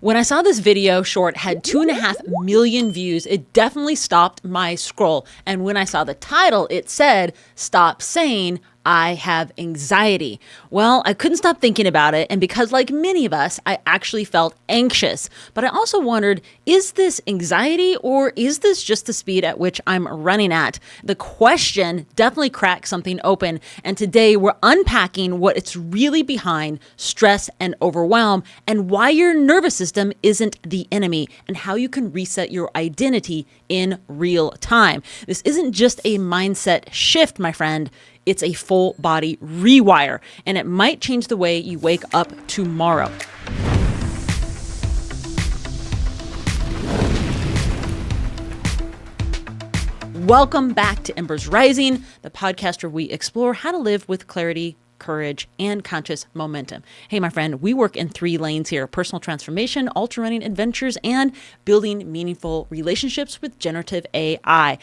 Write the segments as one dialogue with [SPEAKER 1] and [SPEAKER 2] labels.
[SPEAKER 1] When I saw this video short had 2.5 million views, it definitely stopped my scroll. And when I saw the title, it said, "Stop saying I have anxiety." Well, I couldn't stop thinking about it. And because like many of us, I actually felt anxious. But I also wondered, is this anxiety or is this just the speed at which I'm running at? The question definitely cracked something open. And today we're unpacking what it's really behind stress and overwhelm and why your nervous system isn't the enemy and how you can reset your identity in real time. This isn't just a mindset shift, my friend. It's a full body rewire, and it might change the way you wake up tomorrow. Welcome back to Embers Rising, the podcast where we explore how to live with clarity, courage, and conscious momentum. Hey, my friend, we work in 3 lanes here: personal transformation, ultra running adventures, and building meaningful relationships with generative AI.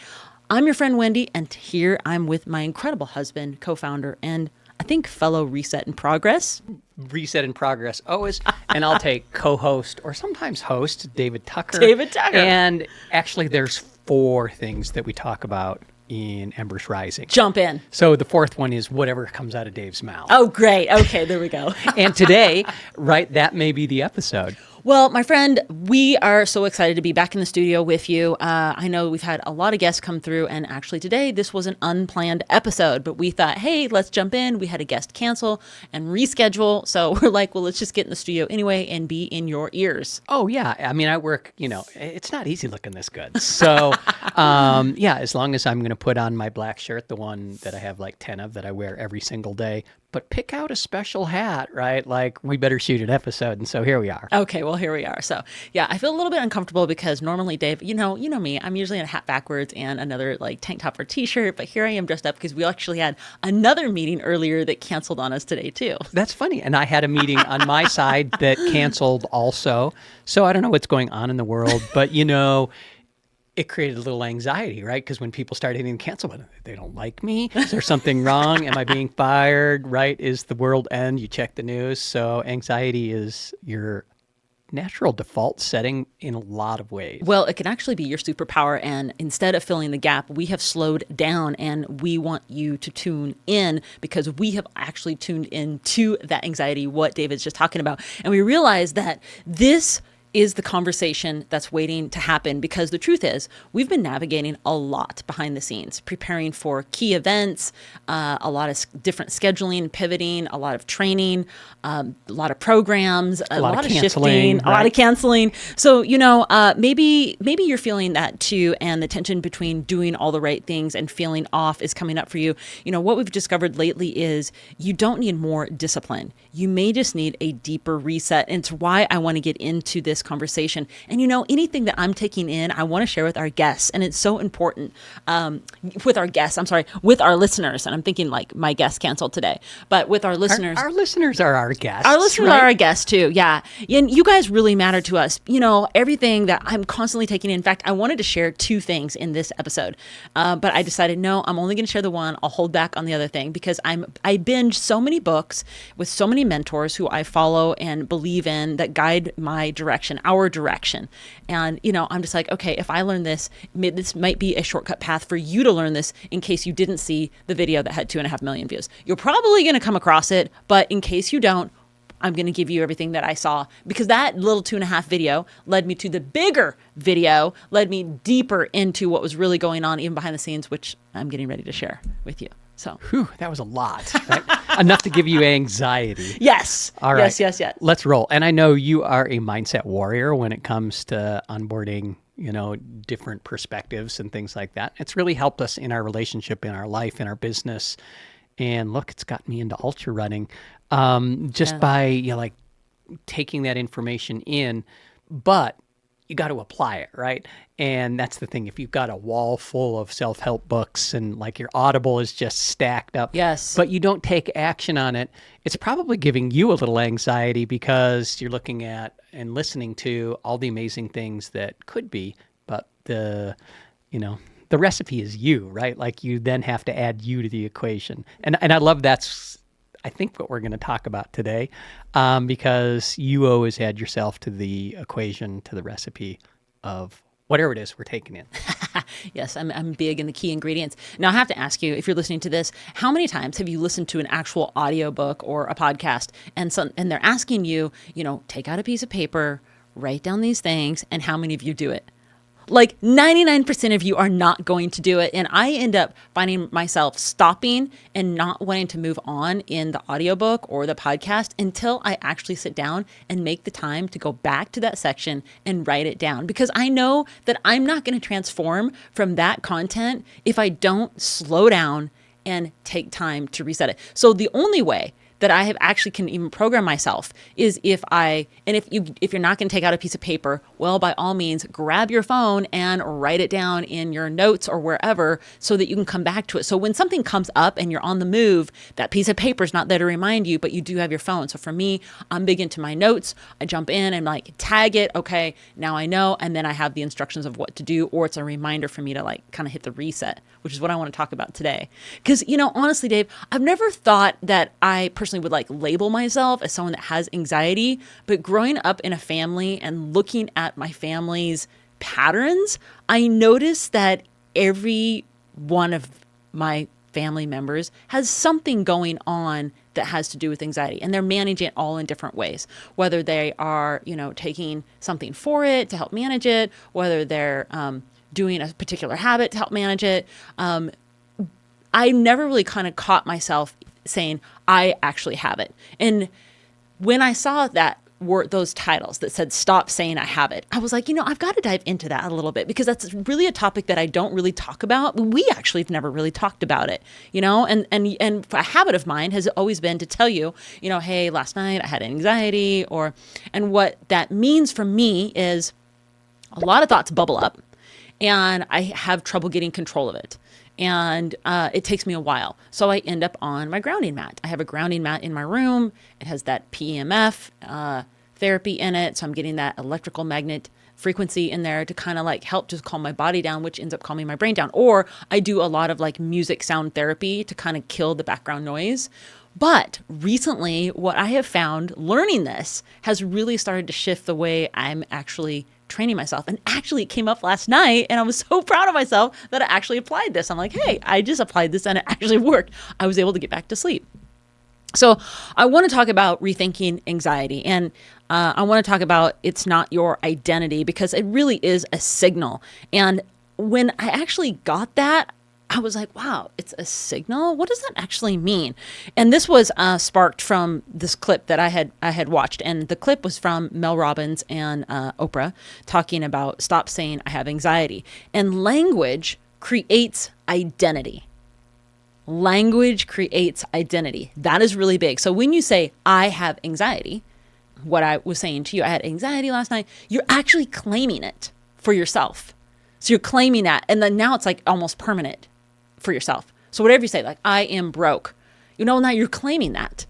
[SPEAKER 1] I'm your friend Wendy, and here I'm with my incredible husband, co-founder, and I think fellow Reset in Progress.
[SPEAKER 2] Reset in Progress always. And I'll take co-host or sometimes host, David Tucker.
[SPEAKER 1] David Tucker.
[SPEAKER 2] And actually there's 4 things that we talk about in Embers Rising.
[SPEAKER 1] Jump in.
[SPEAKER 2] So the 4th one is whatever comes out of Dave's mouth.
[SPEAKER 1] Oh, great. Okay, there we go.
[SPEAKER 2] And today, right, that may be the episode.
[SPEAKER 1] Well, my friend, we are so excited to be back in the studio with you. I know we've had a lot of guests come through, and actually today this was an unplanned episode, but we thought, hey, let's jump in. We had a guest cancel and reschedule, so we're like, well, let's just get in the studio anyway and be in your ears.
[SPEAKER 2] Oh, yeah. I mean, I work, it's not easy looking this good. So, yeah, as long as I'm going to put on my black shirt, the one that I have like 10 of that I wear every single day, but pick out a special hat, right? Like, we better shoot an episode. And so here we are.
[SPEAKER 1] Okay, well, here we are. So, yeah, I feel a little bit uncomfortable because normally, Dave, you know me, I'm usually in a hat backwards and another like tank top or t-shirt, but here I am dressed up because we actually had another meeting earlier that canceled on us today too.
[SPEAKER 2] That's funny. And I had a meeting on my side that canceled also. So I don't know what's going on in the world, but it created a little anxiety, right? Because when people start hitting cancel button, they don't like me. Is there something wrong? Am I being fired? Right? Is the world end? You check the news. So anxiety is your natural default setting in a lot of ways.
[SPEAKER 1] Well, it can actually be your superpower. And instead of filling the gap, we have slowed down and we want you to tune in because we have actually tuned into that anxiety, what David's just talking about. And we realize that this is the conversation that's waiting to happen because the truth is we've been navigating a lot behind the scenes, preparing for key events, a lot of different scheduling, pivoting, a lot of training, a lot of programs, a lot of shifting, right? A lot of canceling. So, maybe you're feeling that too. And the tension between doing all the right things and feeling off is coming up for you. What we've discovered lately is you don't need more discipline. You may just need a deeper reset. And it's why I want to get into this conversation. And anything that I'm taking in, I want to share with our guests. And it's so important with our listeners. And I'm thinking like my guest canceled today, but with our listeners.
[SPEAKER 2] Our listeners are our guests.
[SPEAKER 1] Our listeners are our guests too. Yeah. And you guys really matter to us. Everything that I'm constantly taking in. In fact, I wanted to share 2 things in this episode, but I decided, no, I'm only going to share the one. I'll hold back on the other thing because I binge so many books with so many mentors who I follow and believe in that guide my direction, our direction. And, I'm just like, okay, if I learn this might be a shortcut path for you to learn this in case you didn't see the video that had 2.5 million views. You're probably going to come across it, but in case you don't, I'm going to give you everything that I saw because that little 2.5 video led me to the bigger video, led me deeper into what was really going on even behind the scenes, which I'm getting ready to share with you. So,
[SPEAKER 2] that was a lot, right? Enough to give you anxiety.
[SPEAKER 1] Yes.
[SPEAKER 2] All right.
[SPEAKER 1] Yes.
[SPEAKER 2] Let's roll. And I know you are a mindset warrior when it comes to onboarding, different perspectives and things like that. It's really helped us in our relationship, in our life, in our business. And look, it's gotten me into ultra running by taking that information in. But you got to apply it, right? And that's the thing. If you've got a wall full of self-help books and like your Audible is just stacked up,
[SPEAKER 1] yes,
[SPEAKER 2] but you don't take action on it, it's probably giving you a little anxiety because you're looking at and listening to all the amazing things that could be, but the recipe is you, right? Like you then have to add you to the equation. And I love I think, what we're going to talk about today, because you always add yourself to the equation, to the recipe of whatever it is we're taking in.
[SPEAKER 1] Yes, I'm big in the key ingredients. Now, I have to ask you, if you're listening to this, how many times have you listened to an actual audiobook or a podcast and they're asking you, take out a piece of paper, write down these things, and how many of you do it? Like 99% of you are not going to do it. And I end up finding myself stopping and not wanting to move on in the audiobook or the podcast until I actually sit down and make the time to go back to that section and write it down. Because I know that I'm not going to transform from that content if I don't slow down and take time to reset it. So the only way that I have actually can even program myself is if you're not going to take out a piece of paper, well, by all means, grab your phone and write it down in your notes or wherever so that you can come back to it. So when something comes up and you're on the move, that piece of paper is not there to remind you, but you do have your phone. So for me, I'm big into my notes. I jump in and like tag it. Okay, now I know. And then I have the instructions of what to do, or it's a reminder for me to like kind of hit the reset, which is what I want to talk about today. Because, honestly, Dave, I've never thought that I personally would like label myself as someone that has anxiety, but growing up in a family and looking at my family's patterns, I noticed that every one of my family members has something going on that has to do with anxiety, and they're managing it all in different ways, whether they are, taking something for it to help manage it, whether they're doing a particular habit to help manage it. I never really kind of caught myself saying I actually have it. And when I saw those titles that said "Stop Saying I Have It," I was like, I've got to dive into that a little bit, because that's really a topic that I don't really talk about. We actually have never really talked about it, and a habit of mine has always been to tell you, hey, last night I had anxiety, and what that means for me is a lot of thoughts bubble up and I have trouble getting control of it. And it takes me a while. So I end up on my grounding mat. I have a grounding mat in my room. It has that PEMF therapy in it. So I'm getting that electrical magnet frequency in there to kind of like help just calm my body down, which ends up calming my brain down. Or I do a lot of like music sound therapy to kind of kill the background noise. But recently, what I have found learning this has really started to shift the way I'm actually training myself. And actually it came up last night and I was so proud of myself that I actually applied this. I'm like, hey, I just applied this and it actually worked. I was able to get back to sleep. So I want to talk about rethinking anxiety, and I want to talk about it's not your identity, because it really is a signal. And when I actually got that, I was like, wow, it's a signal? What does that actually mean? And this was sparked from this clip that I had watched. And the clip was from Mel Robbins and Oprah talking about stop saying I have anxiety. And language creates identity. Language creates identity. That is really big. So when you say I have anxiety, what I was saying to you, I had anxiety last night, you're actually claiming it for yourself. So you're claiming that. And then now it's like almost permanent for yourself. So whatever you say, like, I am broke, now you're claiming that,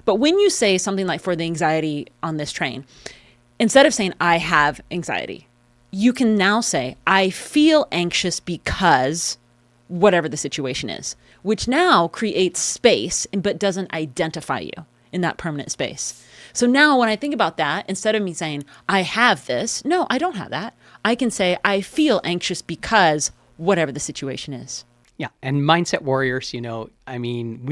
[SPEAKER 1] but when you say something like for the anxiety on this train, instead of saying I have anxiety, you can now say, I feel anxious because whatever the situation is, which now creates space, but doesn't identify you in that permanent space. So now when I think about that, instead of me saying, I have this, no, I don't have that. I can say, I feel anxious because whatever the situation is.
[SPEAKER 2] Yeah. And mindset warriors, we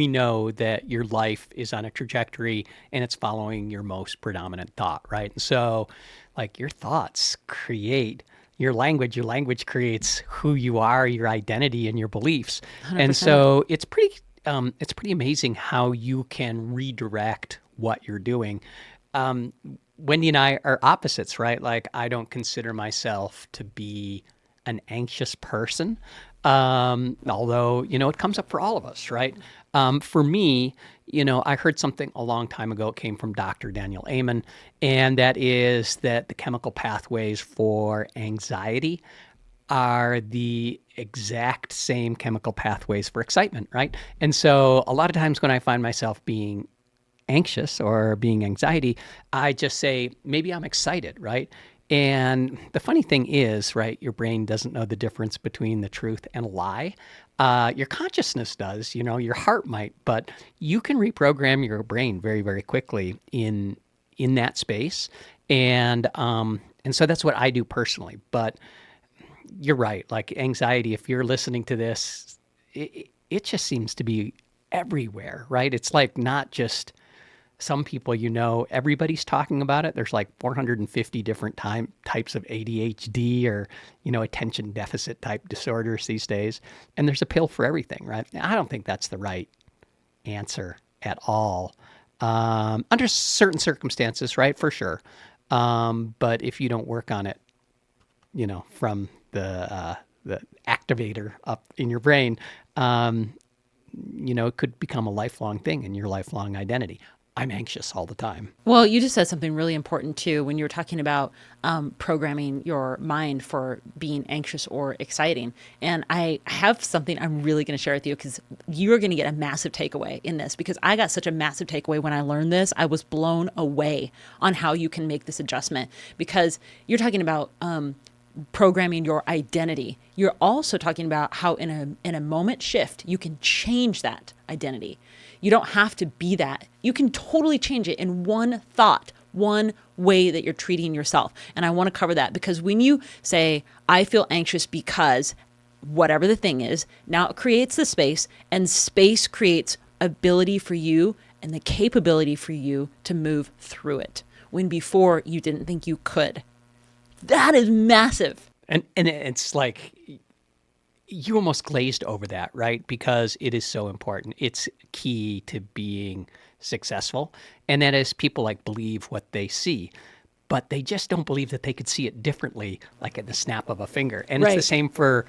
[SPEAKER 2] know that your life is on a trajectory and it's following your most predominant thought, right? And so like your thoughts create your language creates who you are, your identity, and your beliefs. 100%. And so it's pretty amazing how you can redirect what you're doing. Wendy and I are opposites, right? Like I don't consider myself to be an anxious person. Although, it comes up for all of us, right? For me, I heard something a long time ago. It came from Dr. Daniel Amen, and that is that the chemical pathways for anxiety are the exact same chemical pathways for excitement, right? And so a lot of times when I find myself being anxious or being anxiety, I just say, maybe I'm excited, right? And the funny thing is, right, your brain doesn't know the difference between the truth and a lie. Your consciousness does, your heart might, but you can reprogram your brain very, very quickly in that space. And so that's what I do personally. But you're right. Like anxiety, if you're listening to this, it just seems to be everywhere, right? It's like not just some people, everybody's talking about it. There's like 450 different types of ADHD or, attention deficit type disorders these days. And there's a pill for everything, right? I don't think that's the right answer at all. Under certain circumstances, right? For sure. But if you don't work on it, from the activator up in your brain, it could become a lifelong thing in your lifelong identity. I'm anxious all the time.
[SPEAKER 1] Well, you just said something really important too when you were talking about programming your mind for being anxious or exciting. And I have something I'm really going to share with you because you're going to get a massive takeaway in this, because I got such a massive takeaway when I learned this. I was blown away on how you can make this adjustment, because you're talking about programming your identity. You're also talking about how in a moment shift, you can change that identity. You don't have to be that. You can totally change it in one thought, one way that you're treating yourself. And I want to cover that, because when you say, I feel anxious because whatever the thing is, now it creates the space, and space creates ability for you and the capability for you to move through it when before you didn't think you could. That is massive.
[SPEAKER 2] And it's like you almost glazed over that, right? Because it is so important. It's key to being successful. And that is, people like believe what they see, but they just don't believe that they could see it differently, like at the snap of a finger. And It's the same for,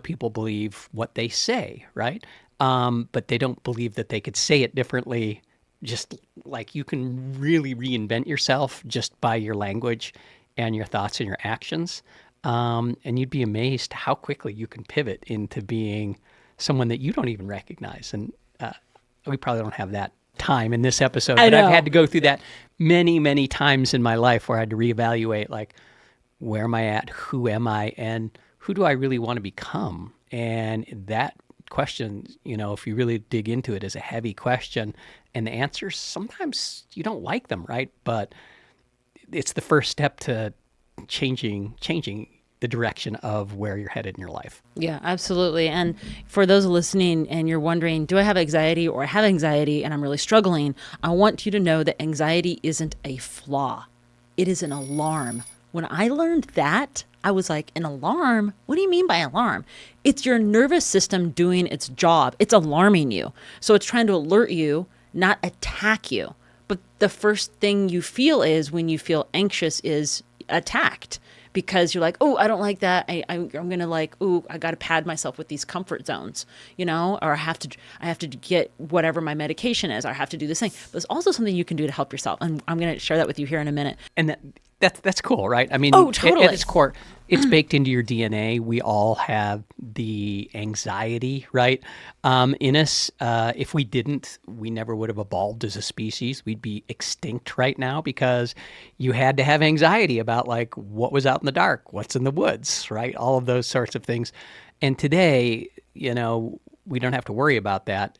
[SPEAKER 2] people believe what they say, right? But they don't believe that they could say it differently. Just like you can really reinvent yourself just by your language and your thoughts and your actions. And you'd be amazed how quickly you can pivot into being someone that you don't even recognize. And we probably don't have that time in this episode, but I've had to go through that many, many times in my life where I had to reevaluate, like, where am I at? Who am I? And who do I really want to become? And that question, if you really dig into it, is a heavy question. And the answers, sometimes you don't like them, right? But it's the first step to changing the direction of where you're headed in your life.
[SPEAKER 1] Yeah, absolutely. And for those listening and you're wondering, do I have anxiety, or I have anxiety and I'm really struggling? I want you to know that anxiety isn't a flaw. It is an alarm. When I learned that, I was like, an alarm? What do you mean by alarm? It's your nervous system doing its job. It's alarming you. So it's trying to alert you, not attack you. But the first thing you feel is, when you feel anxious, is attacked, because you're like, oh, I don't like that. I'm going to like, oh, I got to pad myself with these comfort zones, or I have to get whatever my medication is. Or I have to do this thing. But there's also something you can do to help yourself. And I'm going to share that with you here in a minute.
[SPEAKER 2] And that's cool, right? I mean,
[SPEAKER 1] totally.
[SPEAKER 2] At its core, it's baked into your DNA. We all have the anxiety, right? In us. If we didn't, we never would have evolved as a species. We'd be extinct right now, because you had to have anxiety about, like, what was out in the dark, what's in the woods, right? All of those sorts of things. And today, we don't have to worry about that.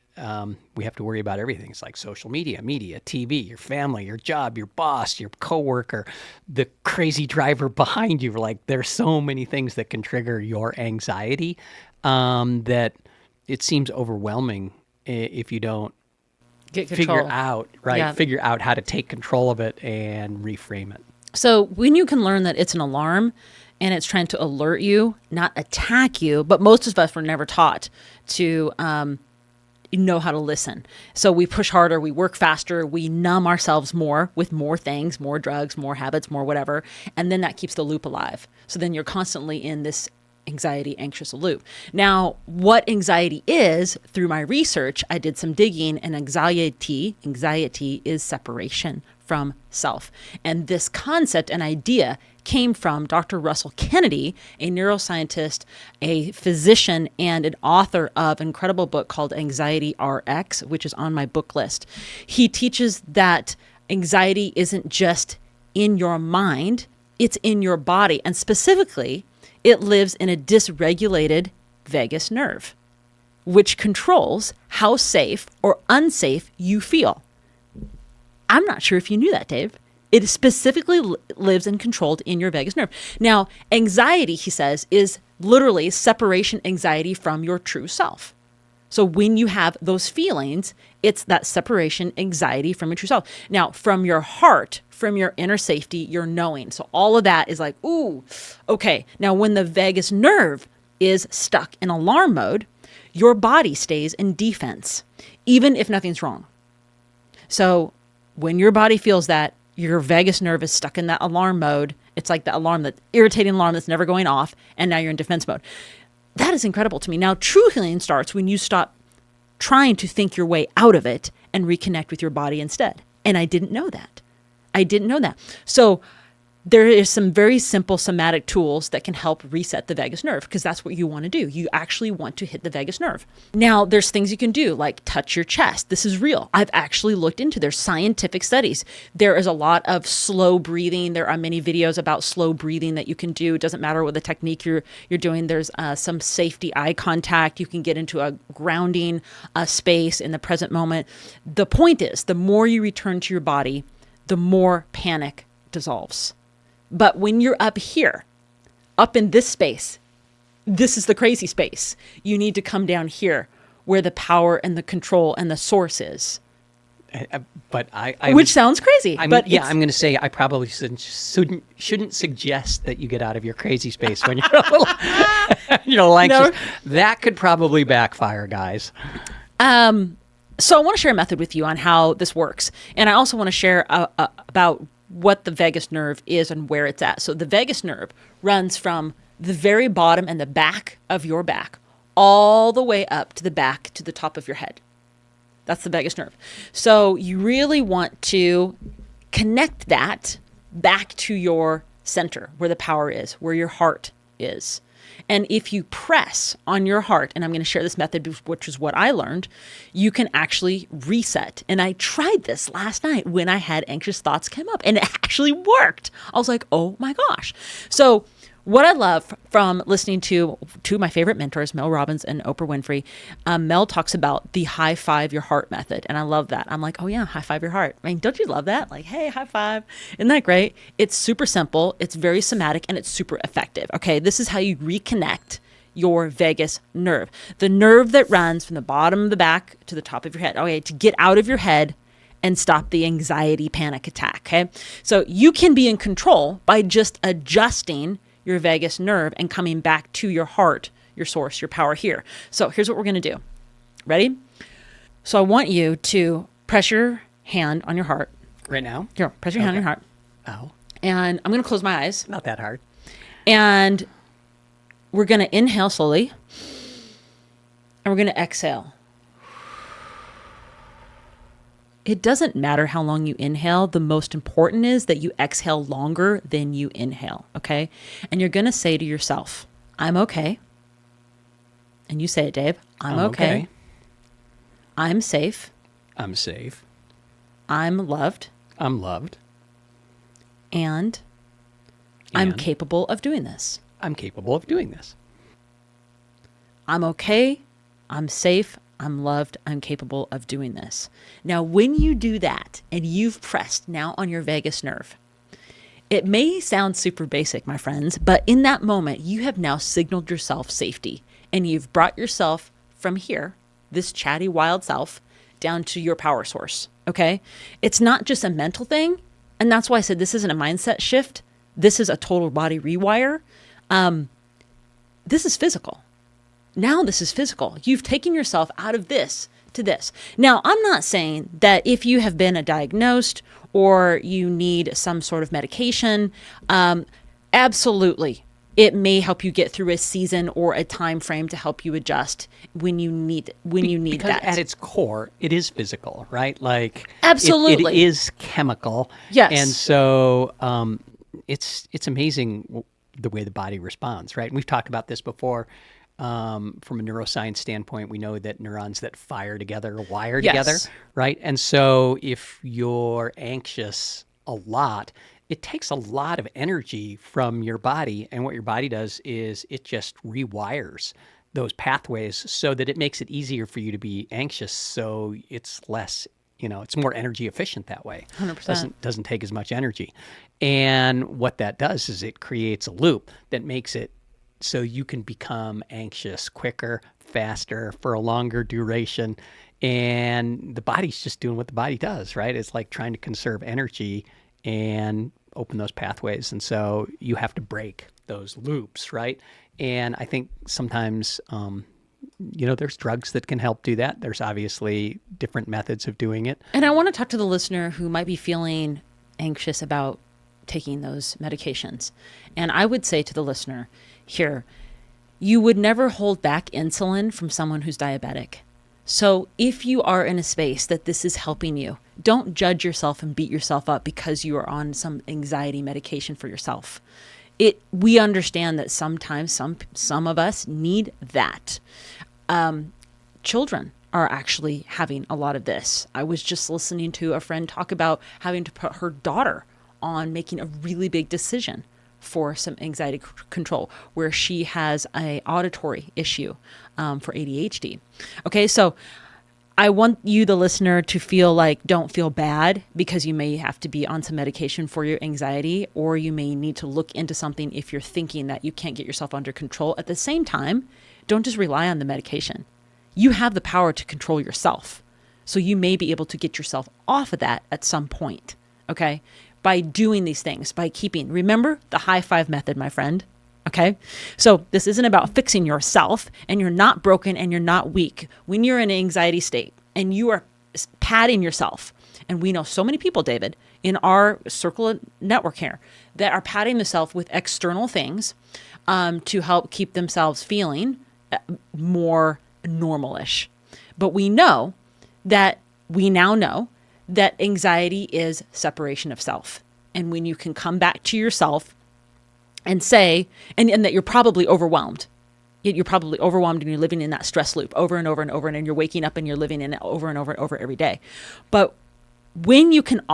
[SPEAKER 2] We have to worry about everything. It's like social media, TV, your family, your job, your boss, your coworker, the crazy driver behind you. Like, there's so many things that can trigger your anxiety, that it seems overwhelming if you don't figure out, right? Yeah. Figure out how to take control of it and reframe it.
[SPEAKER 1] So when you can learn that it's an alarm and it's trying to alert you, not attack you, but most of us were never taught to know how to listen. So we push harder, we work faster, we numb ourselves more with more things, more drugs, more habits, more whatever. And then that keeps the loop alive. So then you're constantly in this anxiety, anxious loop. Now, what anxiety is, through my research, I did some digging, and anxiety is separation from self. And this concept and idea came from Dr. Russell Kennedy, a neuroscientist, a physician, and an author of an incredible book called Anxiety RX, which is on my book list. He teaches that anxiety isn't just in your mind, It's in your body. And specifically, it lives in a dysregulated vagus nerve, which controls how safe or unsafe you feel. I'm not sure if you knew that, Dave. It specifically lives and controlled in your vagus nerve. Now, anxiety, he says, is literally separation anxiety from your true self. So when you have those feelings, it's that separation anxiety from your true self. Now, from your heart, from your inner safety, your knowing. So all of that is like, ooh, okay. Now, when the vagus nerve is stuck in alarm mode, your body stays in defense, even if nothing's wrong. So when your body feels that, your vagus nerve is stuck in that alarm mode. It's like the alarm, that irritating alarm that's never going off, and now you're in defense mode. That is incredible to me. Now, true healing starts when you stop trying to think your way out of it and reconnect with your body instead. And I didn't know that. So there is some very simple somatic tools that can help reset the vagus nerve, because that's what you want to do. You actually want to hit the vagus nerve. Now, there's things you can do, like touch your chest. This is real. I've actually looked into, there's scientific studies. There is a lot of slow breathing. There are many videos about slow breathing that you can do. It doesn't matter what the technique you're doing. There's some safety eye contact. You can get into a grounding space in the present moment. The point is, the more you return to your body, the more panic dissolves. But when you're up here, up in this space, this is the crazy space. You need to come down here where the power and the control and the source is.
[SPEAKER 2] But
[SPEAKER 1] which sounds crazy.
[SPEAKER 2] I'm going to say I probably shouldn't suggest that you get out of your crazy space when you're a little anxious. No. That could probably backfire, guys.
[SPEAKER 1] So I want to share a method with you on how this works. And I also want to share about what the vagus nerve is and where it's at. So the vagus nerve runs from the very bottom and the back of your back all the way up to the back to the top of your head. That's the vagus nerve. So you really want to connect that back to your center, where the power is, where your heart is. And if you press on your heart, and I'm going to share this method, which is what I learned, you can actually reset. And I tried this last night when I had anxious thoughts come up, and it actually worked. I was like, oh my gosh. So what I love from listening to two of my favorite mentors, Mel Robbins and Oprah Winfrey, Mel talks about the high five your heart method. And I love that. I'm like, oh yeah, high five your heart. I mean, don't you love that? Like, hey, high five. Isn't that great? It's super simple. It's very somatic, and it's super effective. Okay, this is how you reconnect your vagus nerve. The nerve that runs from the bottom of the back to the top of your head. Okay, to get out of your head and stop the anxiety panic attack. Okay, so you can be in control by just adjusting your vagus nerve and coming back to your heart, your source, your power here. So here's what we're going to do. Ready? So I want you to press your hand on your heart.
[SPEAKER 2] Right now?
[SPEAKER 1] Here, press your hand on your heart.
[SPEAKER 2] Oh.
[SPEAKER 1] And I'm going to close my eyes.
[SPEAKER 2] Not that hard.
[SPEAKER 1] And we're going to inhale slowly. And we're going to exhale. It doesn't matter how long you inhale. The most important is that you exhale longer than you inhale, okay? And you're going to say to yourself, I'm okay. And you say it, Dave. I'm okay. I'm safe.
[SPEAKER 2] I'm safe.
[SPEAKER 1] I'm loved.
[SPEAKER 2] I'm loved.
[SPEAKER 1] And I'm capable of doing this.
[SPEAKER 2] I'm capable of doing this.
[SPEAKER 1] I'm okay. I'm safe. I'm loved. I'm capable of doing this. Now, when you do that and you've pressed now on your vagus nerve, it may sound super basic, my friends, but in that moment, you have now signaled yourself safety, and you've brought yourself from here, this chatty, wild self, down to your power source. Okay. It's not just a mental thing. And that's why I said this isn't a mindset shift. This is a total body rewire. This is physical. Now this is physical. You've taken yourself out of this to this. Now, I'm not saying that if you have been diagnosed or you need some sort of medication, absolutely, it may help you get through a season or a time frame to help you adjust when you need
[SPEAKER 2] because
[SPEAKER 1] that.
[SPEAKER 2] At its core, it is physical, right? Like
[SPEAKER 1] absolutely,
[SPEAKER 2] it is chemical.
[SPEAKER 1] Yes,
[SPEAKER 2] and so it's amazing the way the body responds, right? And we've talked about this before. From a neuroscience standpoint, we know that neurons that fire together wire together, right? And so if you're anxious a lot, it takes a lot of energy from your body. And what your body does is it just rewires those pathways so that it makes it easier for you to be anxious. So it's less, it's more energy efficient that way.
[SPEAKER 1] 100%.
[SPEAKER 2] Doesn't take as much energy. And what that does is it creates a loop that makes it so you can become anxious quicker, faster, for a longer duration. And the body's just doing what the body does, right? It's like trying to conserve energy and open those pathways. And so you have to break those loops, right? And I think sometimes, there's drugs that can help do that. There's obviously different methods of doing it.
[SPEAKER 1] And I want to talk to the listener who might be feeling anxious about taking those medications. And I would say to the listener here, you would never hold back insulin from someone who's diabetic. So if you are in a space that this is helping you, don't judge yourself and beat yourself up because you are on some anxiety medication for yourself. We understand that sometimes some of us need that. Children are actually having a lot of this. I was just listening to a friend talk about having to put her daughter on making a really big decision for some anxiety control, where she has a auditory issue for ADHD. Okay, so I want you, the listener, to feel like don't feel bad because you may have to be on some medication for your anxiety, or you may need to look into something if you're thinking that you can't get yourself under control. At the same time, don't just rely on the medication. You have the power to control yourself. So you may be able to get yourself off of that at some point, okay? By doing these things, remember the high five method, my friend. Okay. So this isn't about fixing yourself, and you're not broken and you're not weak. When you're in an anxiety state and you are patting yourself, and we know so many people, David, in our circle network here that are patting themselves with external things to help keep themselves feeling more normalish. But we now know that anxiety is separation of self. And when you can come back to yourself and say, and that you're probably overwhelmed. You're probably overwhelmed and you're living in that stress loop over and over and over, and you're waking up and you're living in it over and over and over every day. But when you can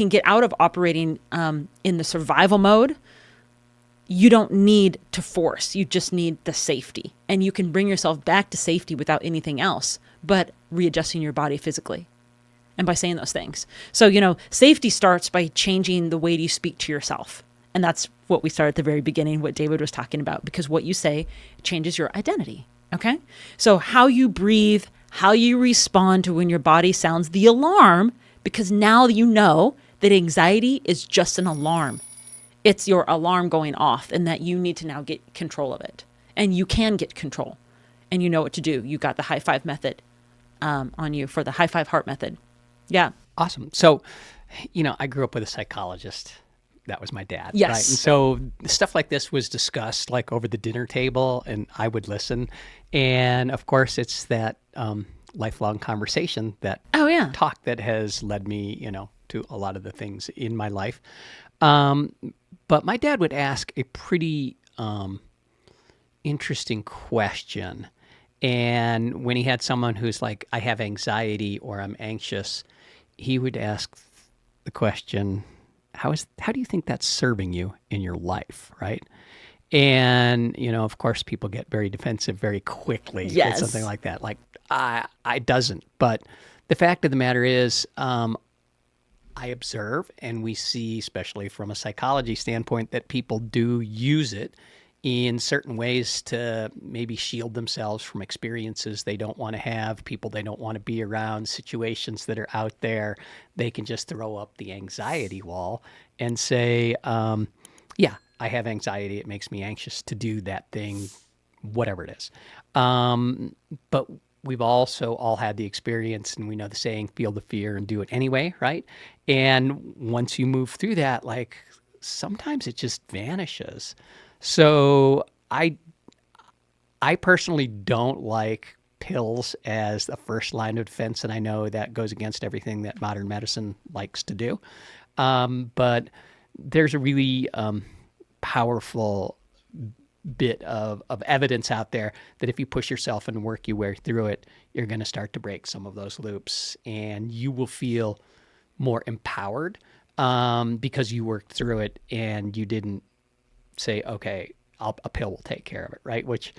[SPEAKER 1] get out of operating in the survival mode, you don't need to force. You just need the safety. And you can bring yourself back to safety without anything else but readjusting your body physically. And by saying those things. So, safety starts by changing the way you speak to yourself. And that's what we started at the very beginning, what David was talking about, because what you say changes your identity. Okay. So how you breathe, how you respond to when your body sounds the alarm, because now you know that anxiety is just an alarm. It's your alarm going off, and that you need to now get control of it. And you can get control, and you know what to do. You got the high five method on you for the high five heart method. Yeah.
[SPEAKER 2] Awesome. So, I grew up with a psychologist. That was my dad.
[SPEAKER 1] Yes.
[SPEAKER 2] Right? And so stuff like this was discussed like over the dinner table, and I would listen. And of course, it's that lifelong conversation, that talk that has led me, to a lot of the things in my life. But my dad would ask a pretty interesting question. And when he had someone who's like, I have anxiety or I'm anxious, he would ask the question, how do you think that's serving you in your life, right? And, of course, people get very defensive very quickly with something like that. Like, I doesn't. But the fact of the matter is, I observe, and we see, especially from a psychology standpoint, that people do use it in certain ways to maybe shield themselves from experiences they don't want to have, people they don't want to be around, situations that are out there. They can just throw up the anxiety wall and say, I have anxiety. It makes me anxious to do that thing, whatever it is. But we've also all had the experience, and we know the saying, feel the fear and do it anyway, right? And once you move through that, like, sometimes it just vanishes. So I personally don't like pills as the first line of defense, and I know that goes against everything that modern medicine likes to do. But there's a really powerful bit of evidence out there that if you push yourself and work your way through it, you're going to start to break some of those loops, and you will feel more empowered because you worked through it and you didn't say, okay, a pill will take care of it, right? Which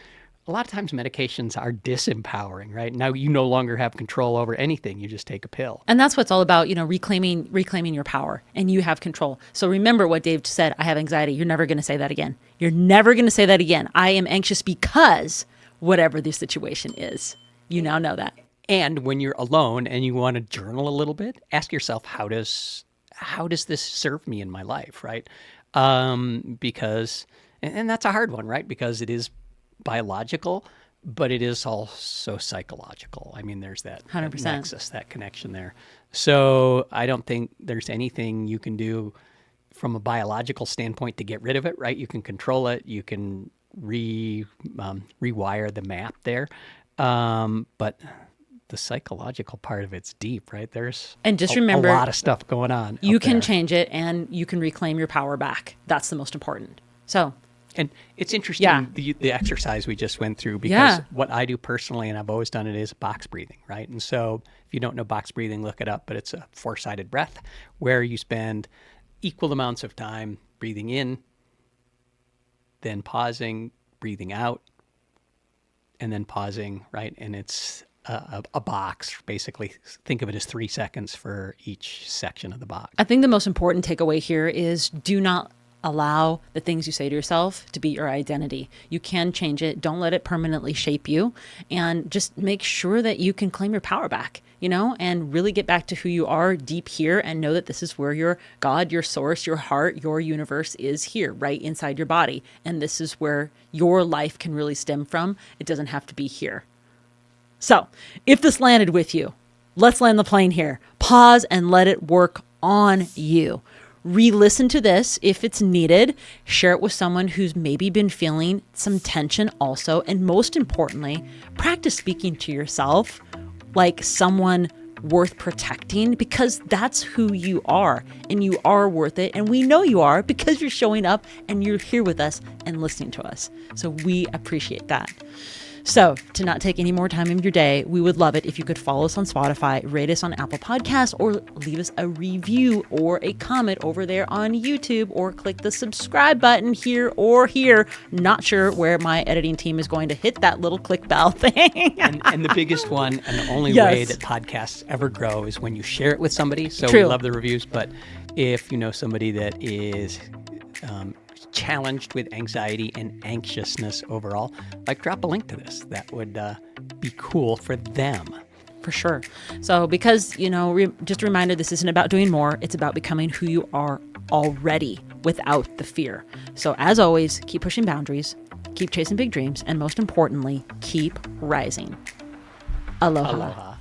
[SPEAKER 2] a lot of times medications are disempowering, right? Now you no longer have control over anything. You just take a pill.
[SPEAKER 1] And that's what's all about, reclaiming your power, and you have control. So remember what Dave said, I have anxiety. You're never going to say that again. You're never going to say that again. I am anxious because whatever the situation is. You now know that.
[SPEAKER 2] And when you're alone and you want to journal a little bit, ask yourself, how does this serve me in my life, right? Because, and that's a hard one, right? Because it is biological, but it is also psychological. I mean, there's that
[SPEAKER 1] 100%.
[SPEAKER 2] nexus, that connection there. So I don't think there's anything you can do from a biological standpoint to get rid of it, right? You can control it. You can rewire the map there. But the psychological part of it's deep, right? There's
[SPEAKER 1] remember,
[SPEAKER 2] a lot of stuff going on.
[SPEAKER 1] You can change it and you can reclaim your power back. That's the most important. So,
[SPEAKER 2] and it's interesting, the exercise we just went through, because what I do personally, and I've always done it, is box breathing, right? And so if you don't know box breathing, look it up, but it's a 4-sided breath where you spend equal amounts of time breathing in, then pausing, breathing out, and then pausing, right? And it's a box, basically. Think of it as 3 seconds for each section of the box.
[SPEAKER 1] I think the most important takeaway here is do not allow the things you say to yourself to be your identity. You can change it. Don't let it permanently shape you. And just make sure that you can claim your power back, and really get back to who you are deep here, and know that this is where your God, your source, your heart, your universe is here, right inside your body. And this is where your life can really stem from. It doesn't have to be here. So if this landed with you, let's land the plane here. Pause and let it work on you. Re-listen to this if it's needed. Share it with someone who's maybe been feeling some tension also. And most importantly, practice speaking to yourself like someone worth protecting, because that's who you are, and you are worth it. And we know you are because you're showing up and you're here with us and listening to us. So we appreciate that. So to not take any more time of your day, we would love it if you could follow us on Spotify, rate us on Apple Podcasts, or leave us a review or a comment over there on YouTube, or click the subscribe button here or here. Not sure where my editing team is going to hit that little click bell thing.
[SPEAKER 2] and the biggest one, and the only way that podcasts ever grow, is when you share it with somebody. So
[SPEAKER 1] True.
[SPEAKER 2] We love the reviews, but if you know somebody that is challenged with anxiety and anxiousness overall, drop a link to this. That would be cool for them.
[SPEAKER 1] For sure. So because, just a reminder, this isn't about doing more. It's about becoming who you are already without the fear. So as always, keep pushing boundaries, keep chasing big dreams, and most importantly, keep rising. Aloha.
[SPEAKER 2] Aloha.